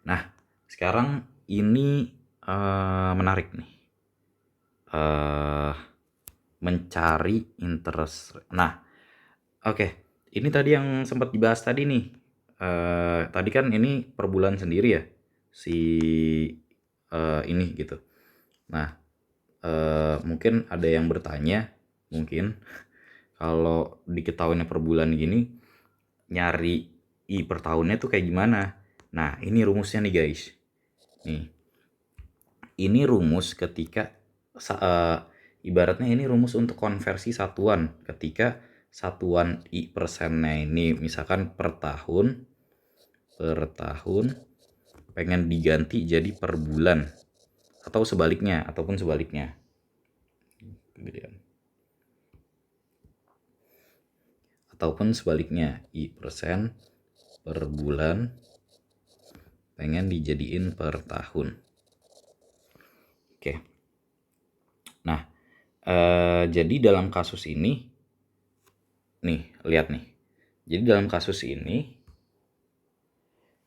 Nah, sekarang ini menarik nih. Mencari interest. Nah, oke. Ini tadi yang sempat dibahas tadi nih. Tadi kan ini per bulan sendiri ya, si ini gitu. Nah, mungkin ada yang bertanya, mungkin kalau diketahuinya per bulan gini, nyari I per tahunnya tuh kayak gimana? Nah, ini rumusnya nih guys. Nih, ini rumus ketika ibaratnya ini rumus untuk konversi satuan. Ketika satuan I persennya ini misalkan per tahun pengen diganti jadi per bulan atau sebaliknya ataupun sebaliknya. Ataupun sebaliknya, I persen per bulan pengen dijadiin per tahun. Oke. Nah, jadi dalam kasus ini, nih, lihat nih. Jadi dalam kasus ini,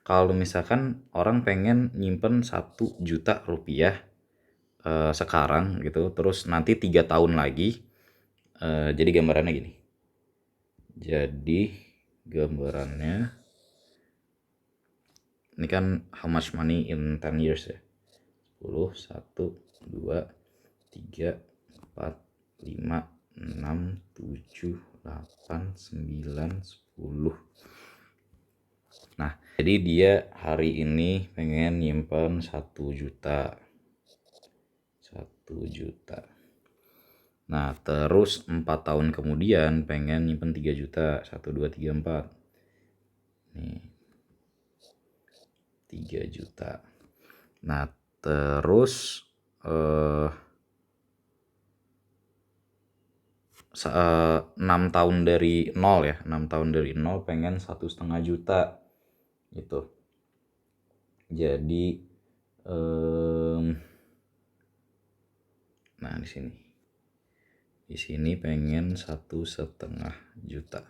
kalau misalkan orang pengen nyimpen 1 juta rupiah sekarang gitu, terus nanti 3 tahun lagi, jadi gambarannya gini. Jadi gambarannya, ini kan how much money in 10 years ya. 10, 1, 2, 3, 4, 5, 6, 7, 8, 9, 10. Nah, jadi dia hari ini pengen nyimpen 1 juta. 1 juta. Nah, terus 4 tahun kemudian pengen nyimpen 3 juta. 1, 2, 3, 4. Nih. 3 juta. Nah, terus 6 tahun dari 0 ya. 6 tahun dari 0 pengen 1,5 juta gitu. Jadi nah di sini pengen 1,5 juta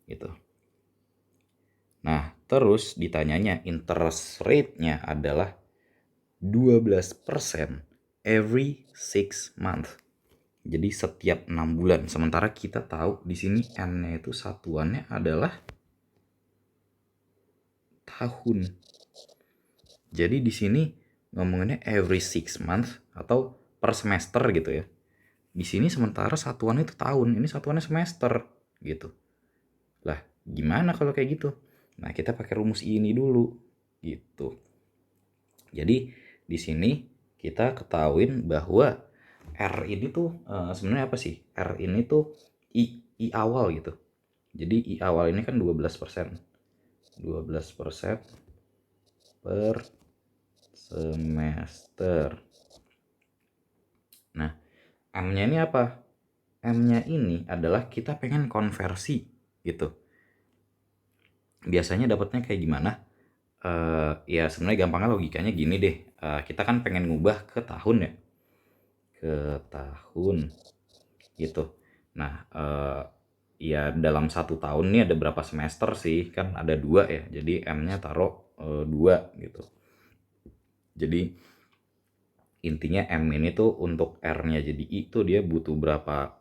gitu. Nah, terus ditanyanya interest rate-nya adalah 12% every 6 month. Jadi setiap 6 bulan. Sementara kita tahu di sini N-nya itu satuannya adalah tahun. Jadi di sini ngomonginnya every 6 month atau per semester gitu ya. Di sini sementara satuannya itu tahun, ini satuannya semester gitu. Lah, gimana kalau kayak gitu? Nah, kita pakai rumus ini dulu gitu. Jadi di sini kita ketahuin bahwa R ini tuh sebenarnya apa sih? R ini tuh I awal gitu. Jadi I awal ini kan 12%. 12% per semester. Nah, M-nya ini apa? M-nya ini adalah kita pengen konversi gitu. Biasanya dapatnya kayak gimana? Ya sebenarnya gampangnya logikanya gini deh. Kita kan pengen ngubah ke tahun ya. Ke tahun gitu. Nah, ya dalam 1 tahun nih ada berapa semester sih? Kan ada 2 ya. Jadi M-nya taruh 2 gitu. Jadi intinya M ini tuh untuk R-nya jadi I tuh dia butuh berapa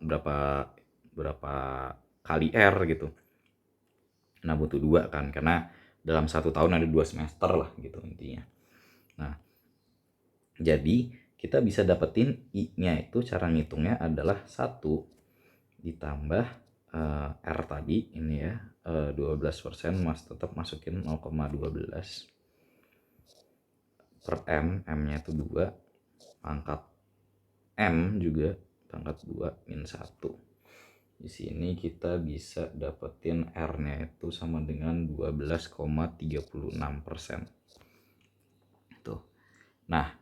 kali R gitu. Nah, butuh 2 kan, karena dalam 1 tahun ada 2 semester lah gitu intinya. Nah, jadi kita bisa dapetin I-nya itu cara ngitungnya adalah 1 ditambah R tadi ini ya, 12%, tetap masukin 0,12 per M-nya itu 2, pangkat M juga pangkat 2 min 1. Di sini kita bisa dapetin R-nya itu sama dengan 12,36%. Tuh. Nah,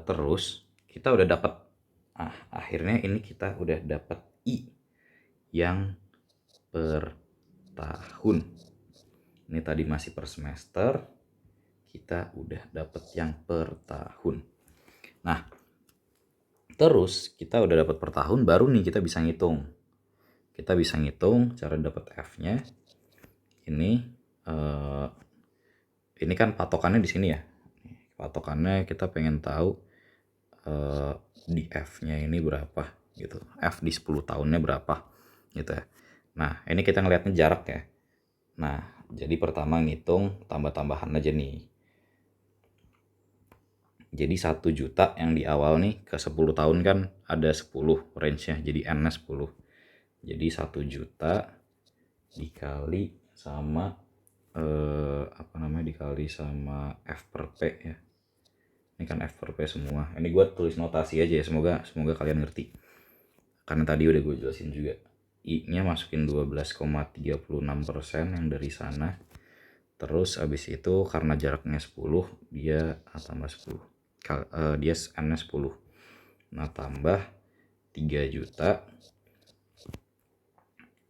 terus kita udah dapat akhirnya ini kita udah dapat I yang per tahun. Ini tadi masih per semester, kita udah dapat yang per tahun. Nah, terus kita udah dapat per tahun, baru nih kita bisa ngitung. Kita bisa ngitung cara dapat F-nya. Ini ini kan patokannya di sini ya. Patokannya kita pengen tahu di F-nya ini berapa gitu. F di 10 tahunnya berapa gitu ya. Nah, ini kita ngeliatnya jarak ya. Nah, jadi pertama ngitung tambah-tambahan aja nih. Jadi 1 juta yang di awal nih ke 10 tahun kan ada 10 range-nya. Jadi N-nya 10. Jadi 1 juta dikali sama dikali sama F per P ya. Ini kan F per P semua. Ini gue tulis notasi aja ya, semoga kalian ngerti. Karena tadi udah gue jelasin juga. I-nya masukin 12,36% yang dari sana. Terus abis itu karena jaraknya 10, dia tambah 10. Dia N-nya 10. Nah, tambah 3 juta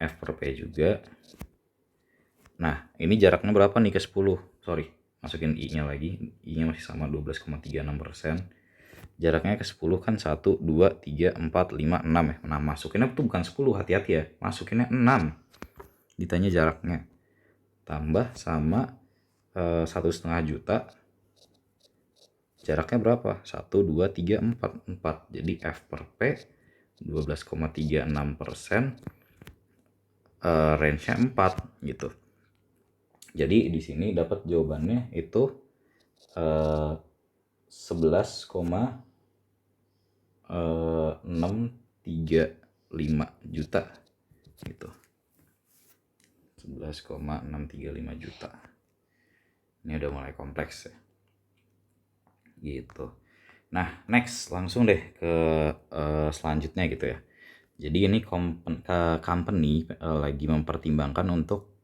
F per P juga. Nah, ini jaraknya berapa nih ke 10? Sorry, masukin I-nya lagi. I-nya masih sama 12,36%. Jaraknya ke 10 kan 1, 2, 3, 4, 5, 6 ya. Nah, masukinnya tuh bukan 10, hati-hati ya. Masukinnya 6. Ditanya jaraknya. Tambah sama 1,5 juta. Jaraknya berapa? 1, 2, 3, 4. 4. Jadi F per P 12,36%. Range-nya 4 gitu. Jadi di sini dapat jawabannya itu 11,635 juta gitu. 11,635 juta. Ini udah mulai kompleks ya. Gitu. Nah, next langsung deh ke selanjutnya gitu ya. Jadi ini company lagi mempertimbangkan untuk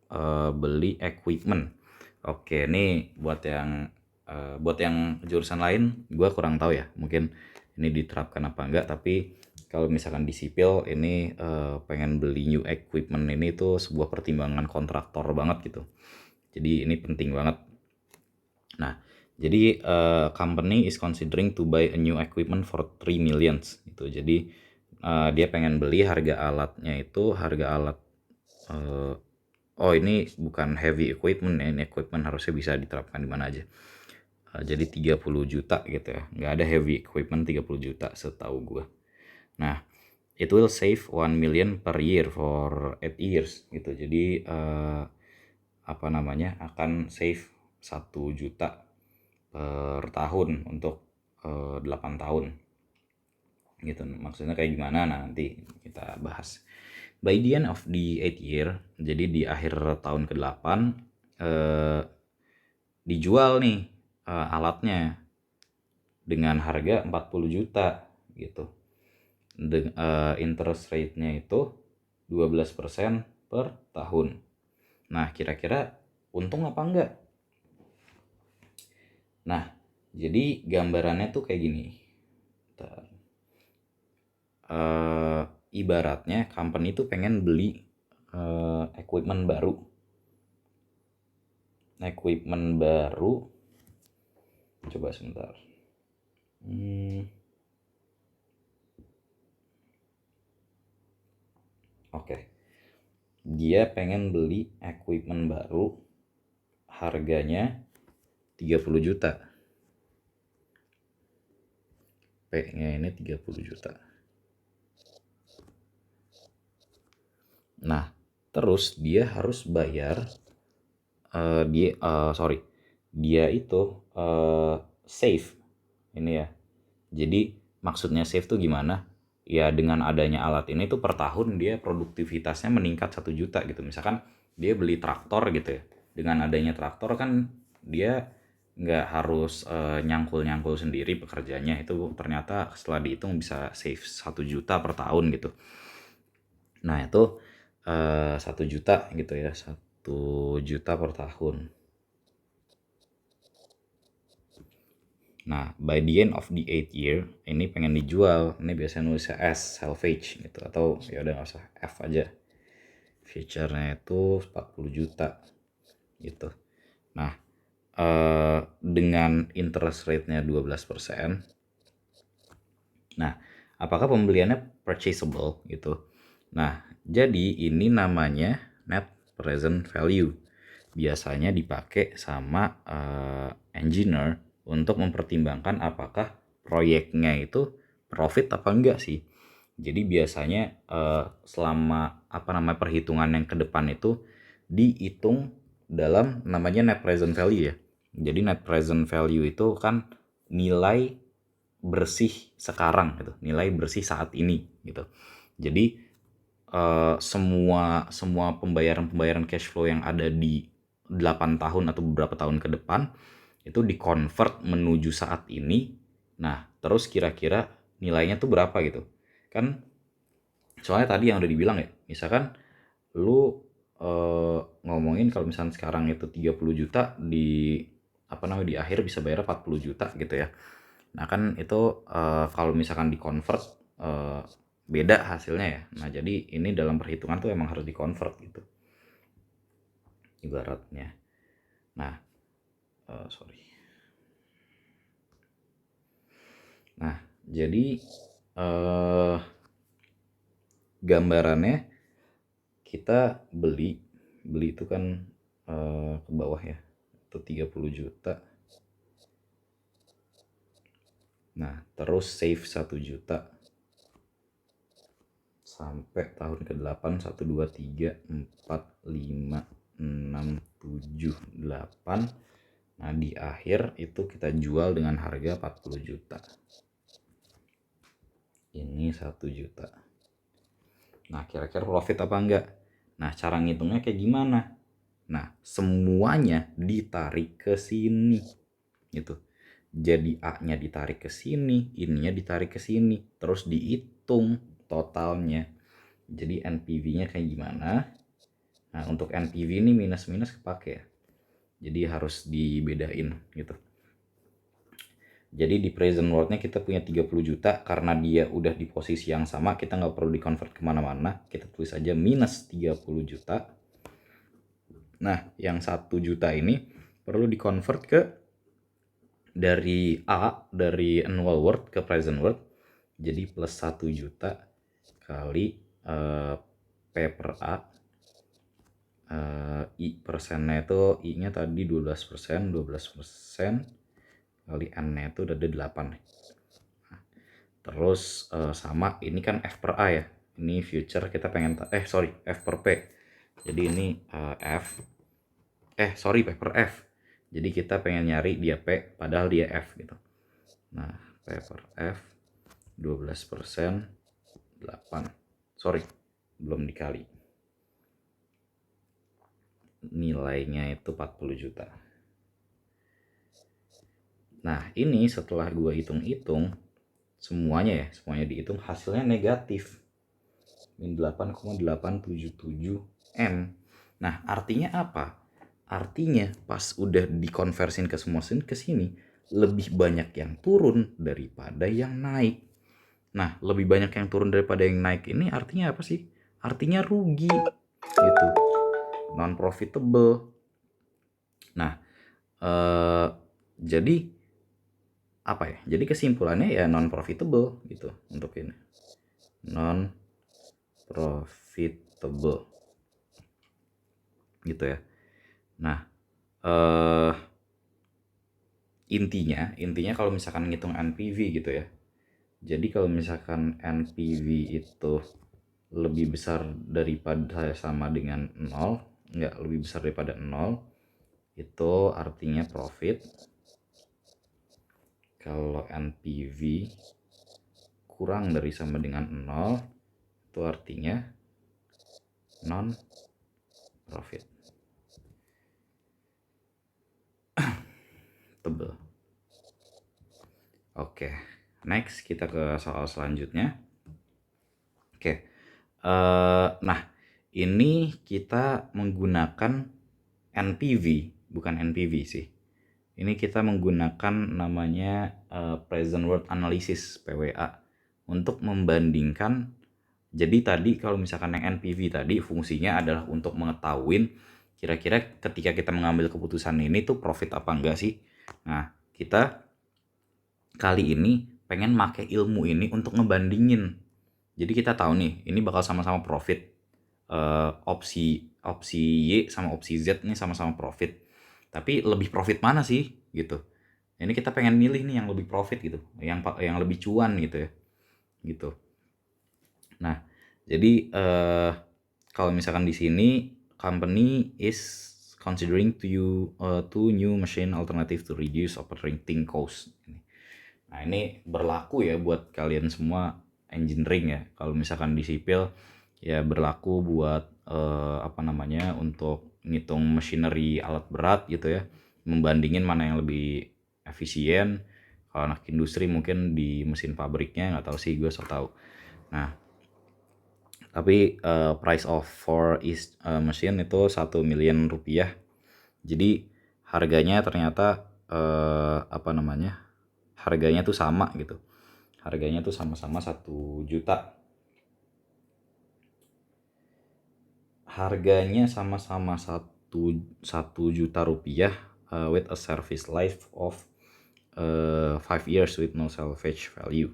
beli equipment. Oke, ini buat yang jurusan lain gue kurang tahu ya. Mungkin ini diterapkan apa enggak, tapi kalau misalkan di sipil ini pengen beli new equipment ini tuh sebuah pertimbangan kontraktor banget gitu. Jadi ini penting banget. Nah, jadi company is considering to buy a new equipment for 3 millions gitu. Jadi dia pengen beli harga alatnya itu harga alat ini bukan heavy equipment ya, ini equipment harusnya bisa diterapkan di mana aja. Jadi 30 juta gitu ya. Nggak ada heavy equipment 30 juta setahu gue. Nah, it will save 1 million per year for 8 years gitu. Jadi akan save 1 juta per tahun untuk 8 tahun gitu. Maksudnya kayak gimana? Nah, nanti kita bahas. By the end of the 8th year, jadi di akhir tahun ke-8 dijual nih alatnya dengan harga 40 juta gitu. Interest rate-nya itu 12% per tahun. Nah, kira-kira untung apa enggak? Nah, jadi gambarannya tuh kayak gini. Ibaratnya company itu pengen beli equipment baru. Coba sebentar. Oke. Dia pengen beli equipment baru, harganya 30 juta. P-nya ini 30 juta. Nah, terus dia harus bayar dia itu save ini ya. Jadi maksudnya save tuh gimana? Ya dengan adanya alat ini tuh per tahun dia produktivitasnya meningkat 1 juta gitu. Misalkan dia beli traktor gitu ya. Dengan adanya traktor kan dia nggak harus nyangkul-nyangkul sendiri pekerjanya. Itu ternyata setelah dihitung bisa save 1 juta per tahun gitu. Nah itu 1 juta gitu ya. 1 juta per tahun. Nah, by the end of the 8th year, ini pengen dijual. Ini biasanya nulisnya S, salvage gitu. Atau ya udah nggak usah F aja. Future-nya itu 40 juta gitu. Nah, dengan interest rate-nya 12%. Nah, apakah pembeliannya purchasable gitu? Nah, jadi ini namanya net present value. biasanya dipakai sama engineer untuk mempertimbangkan apakah proyeknya itu profit apa enggak sih. Jadi biasanya selama perhitungan yang ke depan itu dihitung dalam namanya net present value ya. Jadi net present value itu kan nilai bersih sekarang gitu, nilai bersih saat ini gitu. Jadi semua pembayaran cash flow yang ada di 8 tahun atau beberapa tahun ke depan itu di-convert menuju saat ini. Nah, terus kira-kira nilainya tuh berapa gitu. Kan soalnya tadi yang udah dibilang ya, misalkan lu ngomongin kalau misalkan sekarang itu 30 juta di di akhir bisa bayar 40 juta gitu ya. Nah, kan itu kalau misalkan di-convert beda hasilnya ya. Nah, jadi ini dalam perhitungan tuh emang harus di-convert gitu. Ibaratnya. Nah, sorry. Nah, jadi gambarannya kita beli itu kan ke bawah ya. Itu 30 juta. Nah, terus save 1 juta sampai tahun ke-8 1 2 3 4 5 6 7 8. Nah, di akhir itu kita jual dengan harga 40 juta. Ini 1 juta. Nah, kira-kira profit apa enggak? Nah, cara ngitungnya kayak gimana? Nah, semuanya ditarik ke sini. Gitu. Jadi A-nya ditarik ke sini, ininya ditarik ke sini, terus dihitung totalnya. Jadi NPV-nya kayak gimana? Nah, untuk NPV ini minus-minus kepake ya. Jadi harus dibedain gitu. Jadi di present world-nya kita punya 30 juta, karena dia udah di posisi yang sama, kita nggak perlu di-convert kemana-mana, kita tulis aja minus 30 juta. Nah, yang 1 juta ini perlu di-convert ke dari annual worth ke present worth. Jadi plus 1 juta kali P per A. I persennya itu I-nya tadi 12%, 12% kali N-nya itu udah ada 8. Terus sama ini kan F per A ya. Ini future kita pengen F per P. Jadi ini P per F. Jadi kita pengen nyari dia P padahal dia F gitu. Nah, P per F 12% 8. Belum dikali. Nilainya itu 40 juta. Nah, ini setelah gue hitung-hitung semuanya dihitung, hasilnya negatif. Min 8,877 M. Nah, artinya apa? Artinya pas udah dikonversin ke semua ke sini, lebih banyak yang turun daripada yang naik. Nah, lebih banyak yang turun daripada yang naik ini artinya apa sih? Artinya rugi gitu. Non profitable. Nah, jadi apa ya? Jadi kesimpulannya ya non profitable gitu untuk ini. Non profitable. Gitu ya. Nah, intinya kalau misalkan ngitung NPV gitu ya. Jadi kalau misalkan NPV itu lebih besar daripada sama dengan 0, enggak, lebih besar daripada 0, itu artinya profit. Kalau NPV kurang dari sama dengan 0, itu artinya non profit. Tebel. Oke, next kita ke soal selanjutnya. Oke, nah ini kita menggunakan NPV, bukan NPV sih. Ini kita menggunakan namanya present worth analysis (PWA) untuk membandingkan. Jadi tadi kalau misalkan yang NPV tadi fungsinya adalah untuk mengetahui kira-kira ketika kita mengambil keputusan ini tuh profit apa enggak sih. Nah, kita kali ini pengen pakai ilmu ini untuk ngebandingin. Jadi kita tahu nih, ini bakal sama-sama profit. Opsi opsi Y sama opsi Z ini sama-sama profit. Tapi lebih profit mana sih gitu. Ini kita pengen milih nih yang lebih profit gitu, yang lebih cuan gitu ya. Gitu. Nah, jadi kalau misalkan di sini company is considering two new machine alternative to reduce operating cost. Nah, ini berlaku ya buat kalian semua engineering ya. Kalau misalkan di sipil ya berlaku buat untuk ngitung machinery alat berat gitu ya. Membandingin mana yang lebih efisien. Kalau anak industri mungkin di mesin pabriknya nggak tahu sih, gue so tau. Nah, tapi price of for is machine itu 1 million rupiah. Jadi harganya ternyata harganya tuh sama gitu. Harganya tuh sama-sama 1 juta. Harganya sama-sama 1 juta rupiah with a service life of 5 years with no salvage value.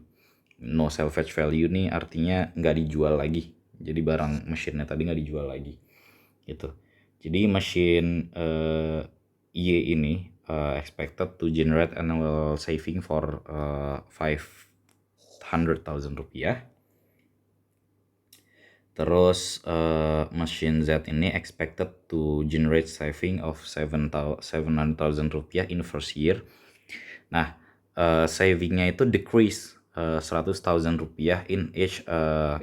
No salvage value nih artinya nggak dijual lagi. Jadi barang mesinnya tadi nggak dijual lagi gitu. Jadi mesin Y ini expected to generate annual saving for 500,000 rupiah. Terus mesin Z ini expected to generate saving of 700,000 rupiah in first year. Nah, savingnya itu decrease 100,000 rupiah in each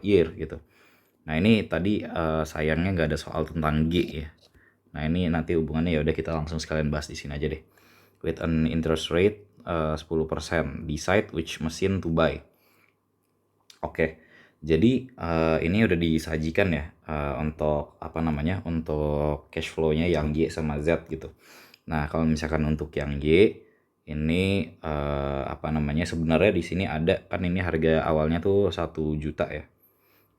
year gitu. Nah, ini tadi sayangnya nggak ada soal tentang G ya. Nah, ini nanti hubungannya ya udah kita langsung sekalian bahas di sini aja deh. With an interest rate 10%, decide which machine to buy. Oke. Jadi ini udah disajikan ya untuk untuk cash flow-nya yang Y sama Z gitu. Nah, kalau misalkan untuk yang Y ini sebenarnya di sini ada kan, ini harga awalnya tuh 1 juta ya.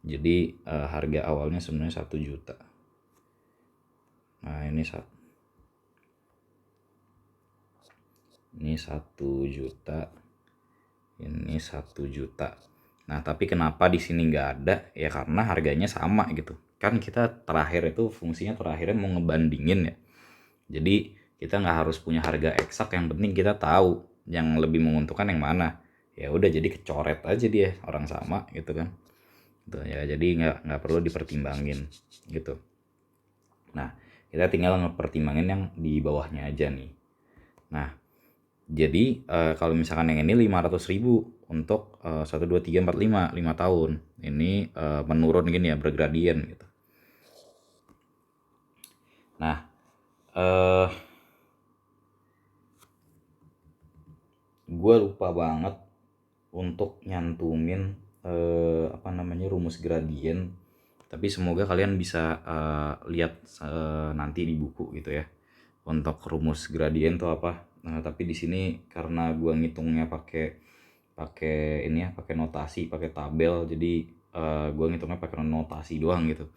Jadi harga awalnya sebenarnya 1 juta. Nah, ini 1 juta. Ini 1 juta. Nah, tapi kenapa di sini nggak ada? Ya karena harganya sama gitu. Kan kita terakhir itu fungsinya terakhirnya mau ngebandingin ya. Jadi kita nggak harus punya harga eksak, yang penting kita tahu yang lebih menguntungkan yang mana. Ya udah, jadi kecoret aja dia, orang sama gitu kan. Gitu ya, jadi nggak perlu dipertimbangin gitu. Nah, kita tinggal ngepertimbangin yang di bawahnya aja nih. Nah, jadi kalau misalkan yang ini 500.000 untuk 1, 2, 3, 4, 5 tahun. Ini menurun gini ya, bergradien gitu. Nah, gue lupa banget untuk nyantumin rumus gradien. Tapi semoga kalian bisa lihat nanti di buku gitu ya. Untuk rumus gradien tuh apa? Nah, tapi di sini karena gua ngitungnya pakai ini ya, pakai notasi, pakai tabel. Jadi gua ngitungnya pakai notasi doang gitu.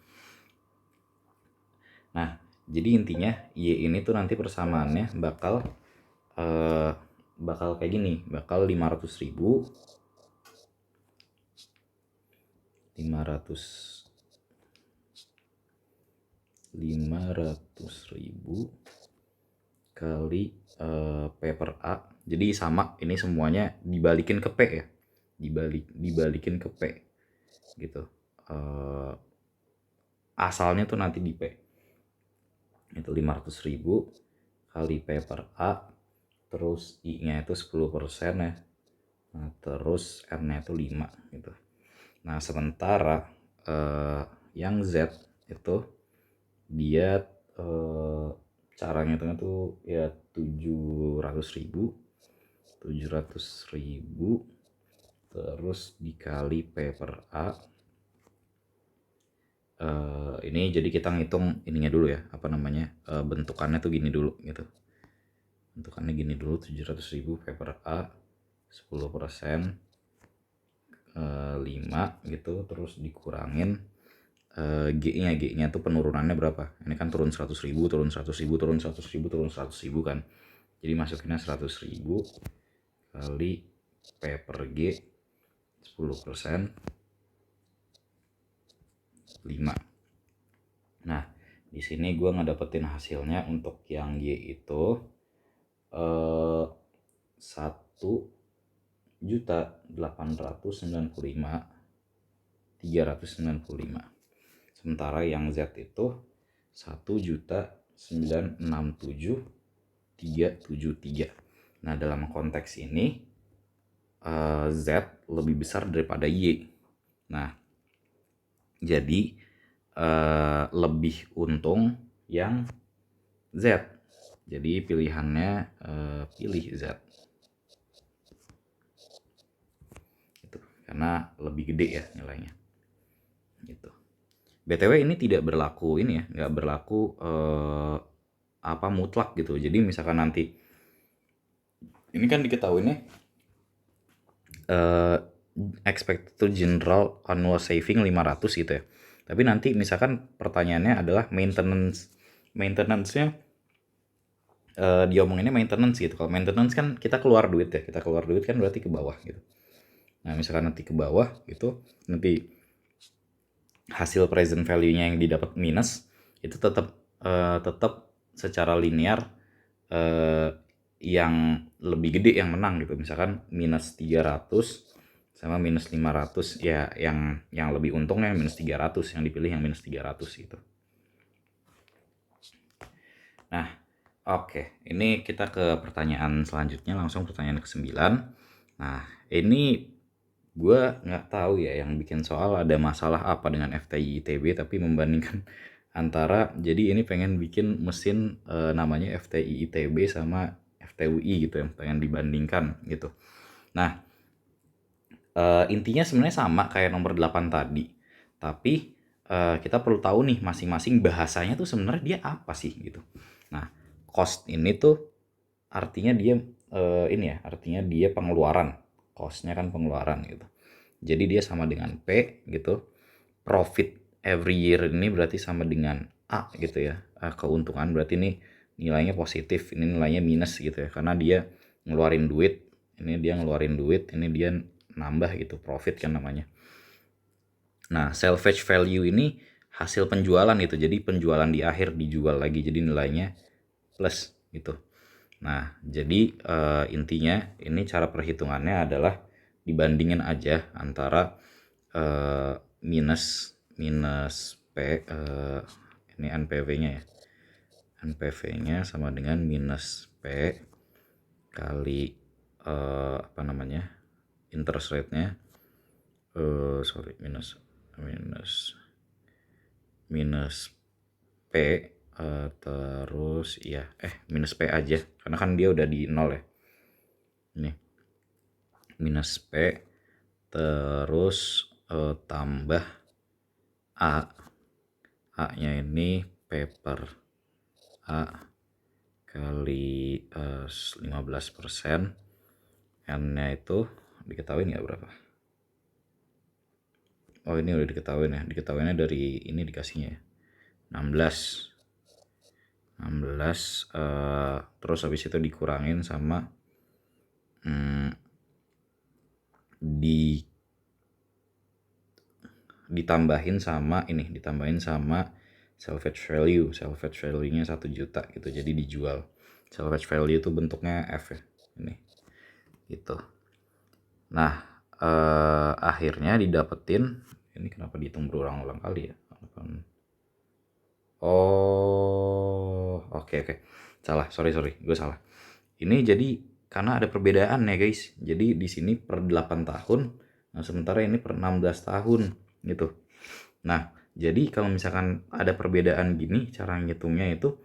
Nah, jadi intinya Y ini tuh nanti persamaannya bakal kayak gini, bakal 500.000 kali P per A. Jadi sama, ini semuanya dibalikin ke P ya. Dibalikin ke P gitu. Asalnya tuh nanti di P. Itu 500.000 kali P per A, terus I-nya itu 10% ya. Nah, terus R-nya itu 5 gitu. Nah, sementara yang Z itu dia cara ngitungnya tuh ya 700.000 terus dikali P per A. Ini jadi kita ngitung ininya dulu ya, bentukannya tuh gini dulu gitu. Bentukannya gini dulu, 700.000 P per A 10%, 5 gitu, terus dikurangin G-nya tuh penurunannya berapa? Ini kan turun 100.000, turun 100.000, turun 100.000, turun 100.000 kan. Jadi masukinnya 100.000 kali P per G 10%, 5. Nah, Di sini gue ngedapetin hasilnya untuk yang Y itu 1.895.395. Sementara yang Z itu 1.967.373. Nah, dalam konteks ini Z lebih besar daripada Y. Nah, jadi lebih untung yang Z. Jadi pilihannya pilih Z. Gitu. Karena lebih gede ya nilainya. Gitu. BTW ini tidak berlaku ini ya, nggak berlaku mutlak gitu. Jadi misalkan nanti ini kan diketahui nih expected general annual saving 500 gitu ya. Tapi nanti misalkan pertanyaannya adalah maintenance-nya diomonginnya maintenance gitu. Kalau maintenance kan kita keluar duit ya, kita keluar duit kan berarti ke bawah gitu. Nah, misalkan nanti ke bawah gitu, nanti hasil present value-nya yang didapat minus itu tetap secara linear yang lebih gede yang menang gitu. Misalkan minus 300 sama minus 500 ya, yang lebih untungnya minus 300, yang dipilih yang minus 300 gitu. Nah, oke, ini kita ke pertanyaan selanjutnya, langsung pertanyaan ke-9. Nah, ini gue nggak tahu ya yang bikin soal ada masalah apa dengan FTI ITB, tapi membandingkan antara, jadi ini pengen bikin mesin namanya FTI ITB sama FTUI gitu, yang pengen dibandingkan gitu. Nah, intinya sebenarnya sama kayak nomor 8 tadi, tapi kita perlu tahu nih masing-masing bahasanya tuh sebenarnya dia apa sih gitu. Nah, cost ini tuh artinya dia artinya dia pengeluaran. Costnya kan pengeluaran gitu. Jadi dia sama dengan P gitu. Profit every year ini berarti sama dengan A gitu ya. Keuntungan berarti ini nilainya positif, ini nilainya minus gitu ya. Karena dia ngeluarin duit, ini dia ngeluarin duit, ini dia nambah gitu, profit kan namanya. Nah, salvage value ini hasil penjualan gitu. Jadi penjualan di akhir dijual lagi, jadi nilainya plus gitu. Nah, jadi intinya ini cara perhitungannya adalah dibandingin aja antara minus P, ini NPV-nya ya. NPV-nya sama dengan minus P kali interest rate-nya. Minus P terus ya minus P aja karena kan dia udah di 0 ya. Ini minus P terus tambah A-nya ini P per A kali 15%. N-nya itu diketahui nggak berapa? Oh, ini udah diketahui ya. Diketahuinya dari ini dikasihnya ya. 16 terus habis itu dikurangin sama ditambahin sama salvage value-nya 1 juta gitu. Jadi dijual. Salvage value itu bentuknya F ya. Ini. Gitu. Nah, akhirnya didapetin, ini kenapa dihitung berulang-ulang kali ya? Oh, oke. Salah, sorry, gue salah. Ini jadi karena ada perbedaan ya guys. Jadi di sini per 8 tahun, nah sementara ini per 16 tahun gitu. Nah, jadi kalau misalkan ada perbedaan gini, cara ngitungnya itu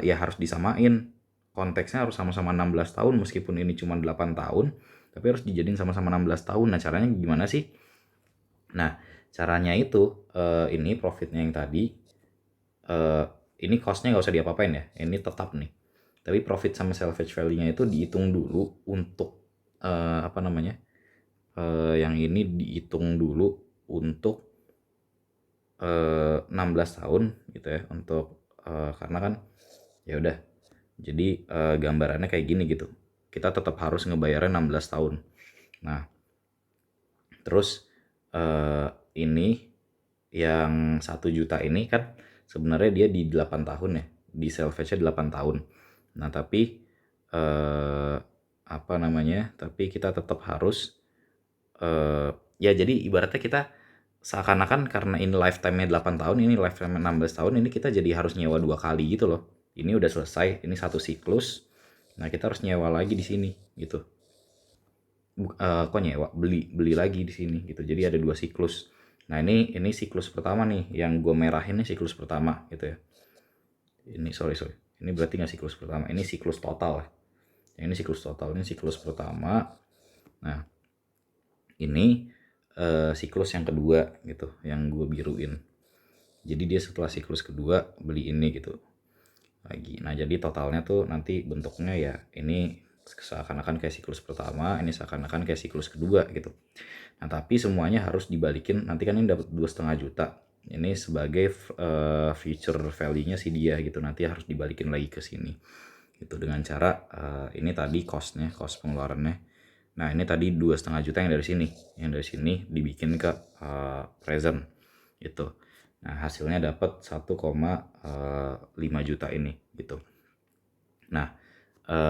ya harus disamain. Konteksnya harus sama-sama 16 tahun meskipun ini cuma 8 tahun, tapi harus dijadiin sama-sama 16 tahun. Nah, caranya gimana sih? Nah, caranya itu ini profitnya yang tadi ini costnya nggak usah diapa-apain ya, ini tetap nih. Tapi profit sama salvage value-nya itu dihitung dulu untuk yang ini dihitung dulu untuk 16 tahun gitu ya, untuk karena kan ya udah. Jadi gambarannya kayak gini gitu. Kita tetap harus ngebayarnya 16 tahun. Nah, terus ini yang 1 juta ini kan sebenarnya dia di 8 tahun ya, di salvage-nya 8 tahun. Nah tapi apa namanya, tapi kita tetap harus ya jadi ibaratnya kita seakan-akan karena ini lifetime-nya 8 tahun, ini lifetime 16 tahun, ini kita jadi harus nyewa 2 kali gitu loh. Ini udah selesai, ini satu siklus. Nah, kita harus nyewa lagi di sini gitu. Kok nyewa? Beli lagi di sini gitu. Jadi ada 2 siklus. Nah, ini siklus pertama nih, yang gue merahin nih siklus pertama gitu ya. Ini sorry. Ini berarti nggak siklus pertama, ini siklus total lah. Ini siklus total, ini siklus pertama. Nah, ini siklus yang kedua gitu, yang gue biruin. Jadi dia setelah siklus kedua beli ini gitu lagi. Nah jadi totalnya tuh nanti bentuknya ya ini seakan-akan kayak siklus pertama, ini seakan-akan kayak siklus kedua gitu. Nah tapi semuanya harus dibalikin. Nanti kan ini dapat 2,5 juta. Ini sebagai future value-nya si dia gitu. Nanti harus dibalikin lagi ke sini. Gitu dengan cara ini tadi cost pengeluarannya. Nah ini tadi 2,5 juta yang dari sini dibikin ke present gitu. Nah hasilnya dapat 1,5 juta ini gitu. Nah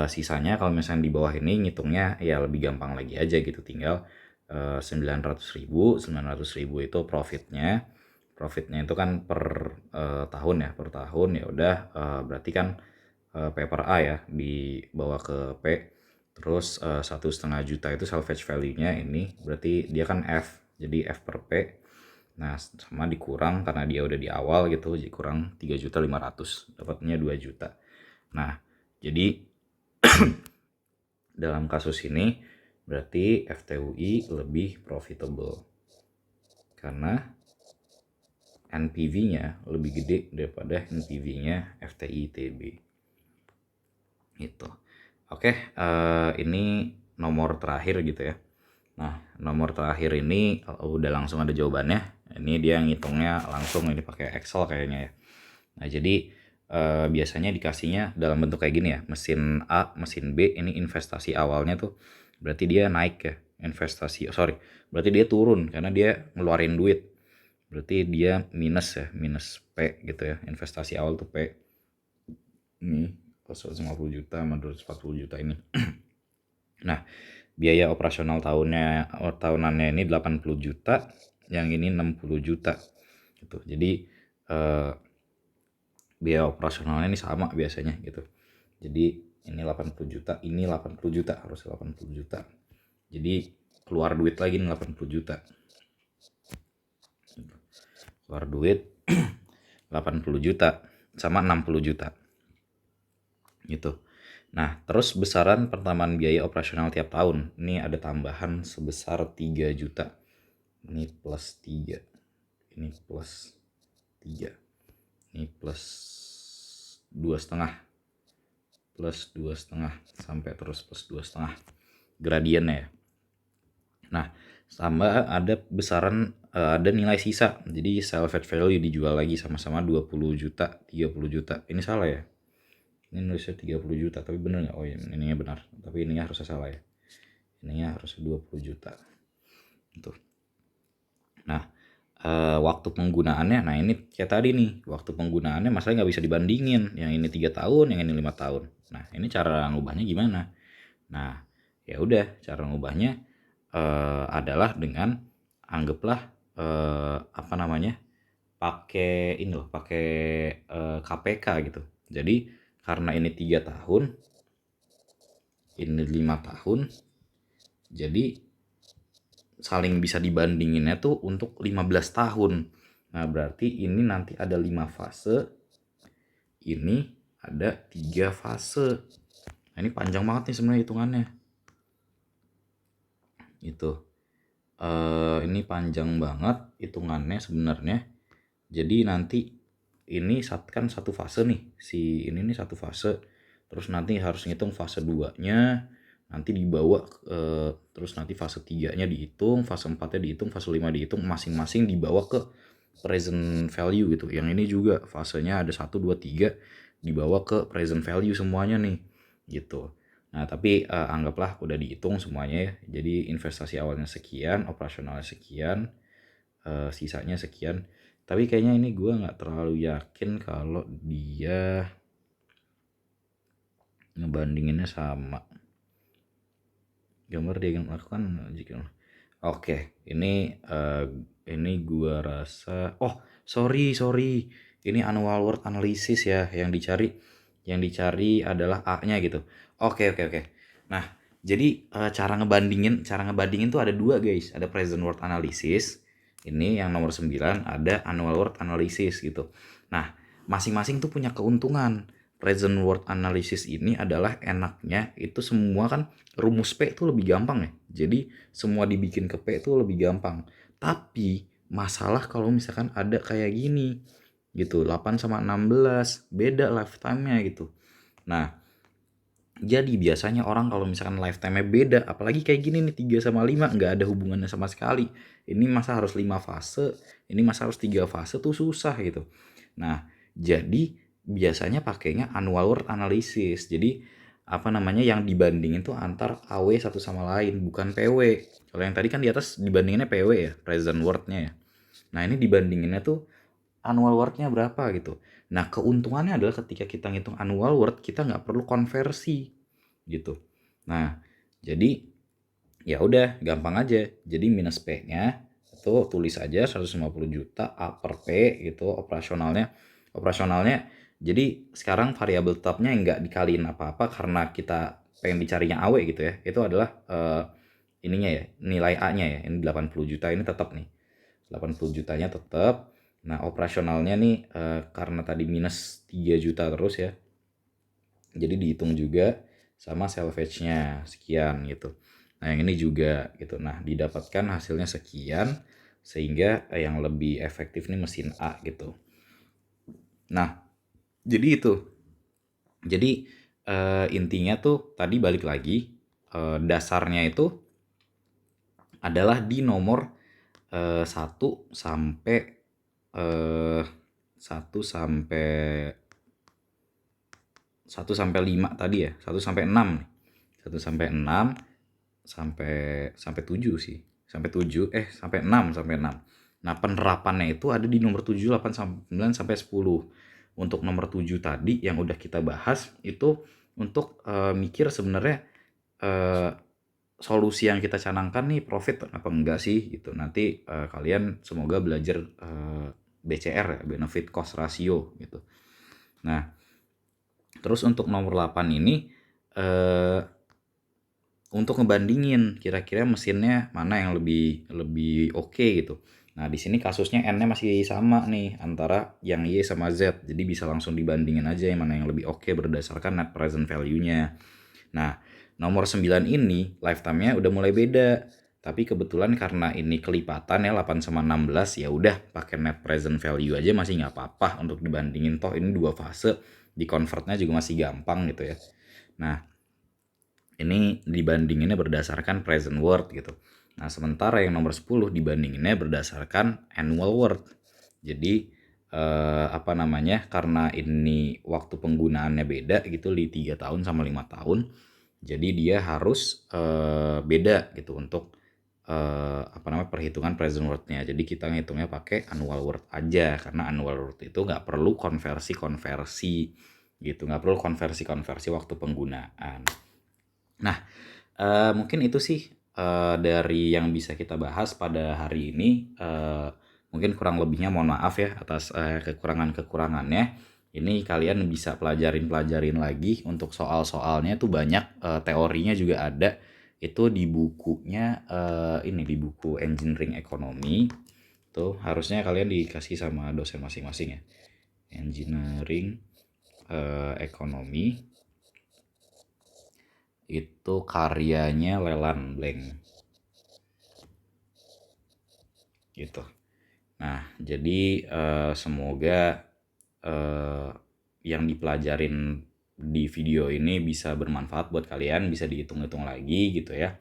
sisanya kalau misalnya di bawah ini ngitungnya ya lebih gampang lagi aja gitu, tinggal 900.000 itu profitnya itu kan per tahun ya, ya udah berarti kan P per A ya dibawa ke P, terus 1,5 juta itu salvage value-nya, ini berarti dia kan F, jadi F per P. Nah sama dikurang karena dia udah di awal gitu, jadi kurang 3.500.000, dapatnya 2 juta. Nah jadi dalam kasus ini berarti FTUI lebih profitable karena NPV-nya lebih gede daripada NPV-nya FTI-ITB gitu. Oke, ini nomor terakhir gitu ya. Nah nomor terakhir ini udah langsung ada jawabannya. Ini dia ngitungnya langsung, ini pakai Excel kayaknya ya. Nah jadi biasanya dikasihnya dalam bentuk kayak gini ya, mesin A, mesin B, ini investasi awalnya tuh berarti dia naik ya, berarti dia turun karena dia ngeluarin duit, berarti dia minus ya, minus P gitu ya, investasi awal tuh P, ini 150 juta sama 240 juta ini. Nah biaya operasional tahunannya ini 80 juta, yang ini 60 juta gitu. Jadi biaya operasionalnya ini sama biasanya gitu. Jadi ini 80 juta, ini 80 juta, harus 80 juta. Jadi keluar duit lagi nih 80 juta. Keluar duit 80 juta sama 60 juta. Gitu. Nah, terus besaran penambahan biaya operasional tiap tahun. Ini ada tambahan sebesar 3 juta. Ini plus 3. Ini plus 3. Ini plus 2,5. Plus 2,5 sampai terus plus 2,5 gradiennya ya. Nah sama ada besaran ada nilai sisa, jadi salvage value dijual lagi sama-sama 20 juta 30 juta. Ini salah ya, ini nulisnya 30 juta tapi bener nggak? Oh ya ininya benar, tapi ininya harusnya salah ya, ininya harusnya 20 juta gitu. Nah waktu penggunaannya, nah ini kayak tadi nih, waktu penggunaannya masalahnya nggak bisa dibandingin, yang ini 3 tahun, yang ini 5 tahun. Nah ini cara ngubahnya gimana? Nah ya udah, cara ngubahnya adalah dengan anggaplah apa namanya, pakai ini loh, pakai KPK gitu. Jadi karena ini 3 tahun, ini 5 tahun, jadi saling bisa dibandinginnya tuh untuk 15 tahun. Nah berarti ini nanti ada 5 fase, ini ada 3 fase. Nah ini panjang banget nih sebenarnya hitungannya gitu. Ini panjang banget hitungannya sebenarnya. Jadi nanti ini kan satu fase nih, si ini nih satu fase, terus nanti harus ngitung fase 2-nya, nanti dibawa terus nanti fase 3-nya dihitung, fase 4-nya dihitung, fase 5 dihitung, masing-masing dibawa ke present value gitu. Yang ini juga fasenya ada 1, 2, 3 dibawa ke present value semuanya nih gitu. Nah tapi anggaplah udah dihitung semuanya ya, jadi investasi awalnya sekian, operasionalnya sekian, sisanya sekian. Tapi kayaknya ini gue nggak terlalu yakin kalau dia ngebandinginnya sama. Gambar dia melakukan jika. Oke, ini gua rasa. Oh, sorry. Ini annual word analysis ya yang dicari. Yang dicari adalah A-nya gitu. Oke. Nah, jadi cara ngebandingin tuh ada dua guys. Ada present word analysis. Ini yang nomor 9, ada annual word analysis gitu. Nah, masing-masing tuh punya keuntungan. Present word analysis ini adalah enaknya itu semua kan rumus P itu lebih gampang ya. Jadi semua dibikin ke P itu lebih gampang. Tapi masalah kalau misalkan ada kayak gini gitu, 8 sama 16 beda lifetime-nya gitu. Nah, jadi biasanya orang kalau misalkan lifetime-nya beda, apalagi kayak gini nih 3 sama 5 nggak ada hubungannya sama sekali. Ini masa harus 5 fase, ini masa harus 3 fase tuh susah gitu. Nah, jadi biasanya pakainya annual word analysis. Jadi apa namanya yang dibandingin tuh antar AW satu sama lain, bukan PW. Kalau yang tadi kan di atas dibandinginnya PW ya, present word-nya ya. Nah, ini dibandinginnya tuh annual word-nya berapa gitu. Nah, keuntungannya adalah ketika kita ngitung annual word, kita nggak perlu konversi gitu. Nah, jadi ya udah gampang aja. Jadi minus P-nya itu tulis aja 150 juta A per P gitu operasionalnya. Jadi sekarang variabel tetapnya nggak dikaliin apa-apa karena kita pengen dicarinya AW gitu ya. Itu adalah ininya ya, nilai A-nya ya. Ini 80 juta ini tetap nih. 80 jutanya tetap. Nah, operasionalnya nih karena tadi minus 3 juta terus ya. Jadi dihitung juga sama salvage-nya sekian gitu. Nah, yang ini juga gitu. Nah, didapatkan hasilnya sekian sehingga yang lebih efektif nih mesin A gitu. Nah, jadi itu. Jadi intinya tuh tadi balik lagi dasarnya itu adalah di nomor 1 sampai 1 sampai 1 sampai 5 tadi ya. 1 sampai 6 nih. 1 sampai 6 sampai 7 sih. Sampai 7 sampai 6 sampai 6. Nah, penerapannya itu ada di nomor 7, 8, 9 sampai 10. Untuk nomor 7 tadi yang udah kita bahas itu untuk mikir sebenarnya solusi yang kita canangkan nih profit apa enggak sih gitu. Nanti kalian semoga belajar BCR ya, benefit cost ratio gitu. Nah, terus untuk nomor 8 ini untuk ngebandingin kira-kira mesinnya mana yang lebih oke gitu. Nah, di sini kasusnya N-nya masih sama nih antara yang Y sama Z. Jadi bisa langsung dibandingin aja yang mana yang lebih oke berdasarkan net present value-nya. Nah, nomor 9 ini lifetime-nya udah mulai beda. Tapi kebetulan karena ini kelipatan ya 8 sama 16 ya udah pakai net present value aja masih nggak apa-apa untuk dibandingin, toh ini 2 fase, di convertnya juga masih gampang gitu ya. Nah, ini dibandinginnya berdasarkan present word gitu. Nah, sementara yang nomor 10 dibandinginnya berdasarkan annual word. Jadi apa namanya? Karena ini waktu penggunaannya beda gitu di 3 tahun sama 5 tahun. Jadi dia harus beda gitu untuk apa namanya perhitungan present word-nya. Jadi kita ngitungnya pakai annual word aja karena annual word itu nggak perlu konversi gitu, nggak perlu konversi waktu penggunaan. Nah, mungkin itu sih dari yang bisa kita bahas pada hari ini. Mungkin kurang lebihnya mohon maaf ya atas kekurangan-kekurangannya. Ini kalian bisa pelajarin lagi untuk soal-soalnya tuh banyak, teorinya juga ada. Itu di bukunya ini di buku Engineering Economy. Tuh harusnya kalian dikasih sama dosen masing-masing ya. Engineering Economy itu karyanya Leland Blank gitu. Nah, jadi semoga yang dipelajarin di video ini bisa bermanfaat buat kalian, bisa dihitung-hitung lagi gitu ya.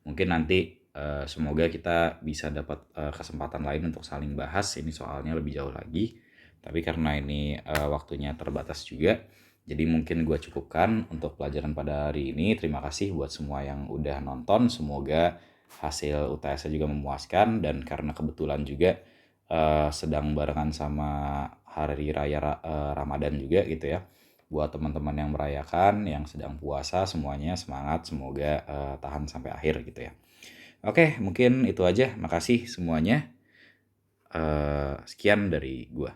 Mungkin nanti semoga kita bisa dapat kesempatan lain untuk saling bahas ini soalnya lebih jauh lagi. Tapi karena ini waktunya terbatas juga, jadi mungkin gue cukupkan untuk pelajaran pada hari ini. Terima kasih buat semua yang udah nonton. Semoga hasil UTS juga memuaskan, dan karena kebetulan juga sedang barengan sama hari raya Ramadan juga gitu ya. Buat teman-teman yang merayakan, yang sedang puasa, semuanya semangat, semoga tahan sampai akhir gitu ya. Oke, mungkin itu aja. Makasih semuanya. Sekian dari gua.